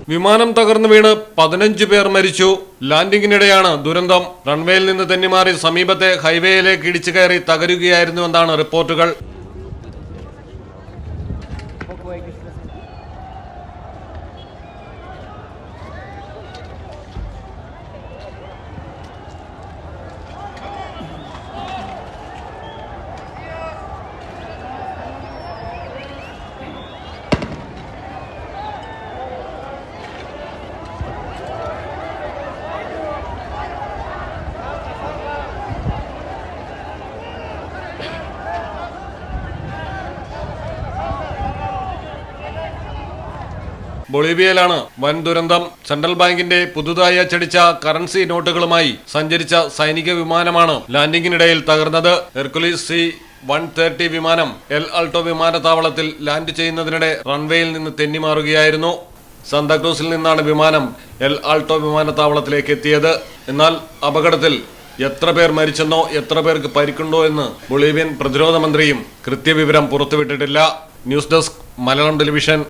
വിമാനം തകർന്നു വീണ് 15 പേർ മരിച്ചു. ലാൻഡിങ്ങിനിടെയാണ് ദുരന്തം. റൺവേയിൽ നിന്ന് തെന്നിമാറി സമീപത്തെ ഹൈവേയിലേക്ക് ഇടിച്ചു കയറി തകരുകയായിരുന്നുവെന്നാണ് റിപ്പോർട്ടുകൾ. ബൊളീവിയയിലാണ് വൻ ദുരന്തം. സെൻട്രൽ ബാങ്കിന്റെ പുതുതായി അച്ചടിച്ച കറൻസി നോട്ടുകളുമായി സഞ്ചരിച്ച സൈനിക വിമാനമാണ് ലാൻഡിങ്ങിനിടയിൽ തകർന്നത്. ഹെർക്കുലീസ് C-130 വിമാനം എൽ ആൾട്ടോ വിമാനത്താവളത്തിൽ ലാൻഡ് ചെയ്യുന്നതിനിടെ റൺവേയിൽ നിന്ന് തെന്നിമാറുകയായിരുന്നു. സാന്താക്രൂസിൽ നിന്നാണ് വിമാനം എൽ ആൾട്ടോ വിമാനത്താവളത്തിലേക്ക് എത്തിയത്. എന്നാൽ അപകടത്തിൽ എത്ര പേർ മരിച്ചെന്നോ എത്ര പേർക്ക് പരിക്കുണ്ടോ എന്ന് ബൊളീവിയൻ പ്രതിരോധ മന്ത്രിയും കൃത്യവിവരം പുറത്തുവിട്ടിട്ടില്ല. News desk Malayalam television.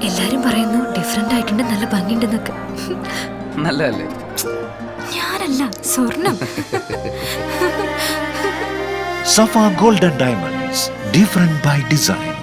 എല്ലാരും പറയുന്നു ഡിഫറെന്റ് ആയിട്ടുണ്ട്, നല്ല ഭംഗിയുണ്ടെന്നൊക്കെ. നല്ലതല്ലേ? ഞാനല്ല, സ്വർണം. Safa Gold and Diamonds, different by design.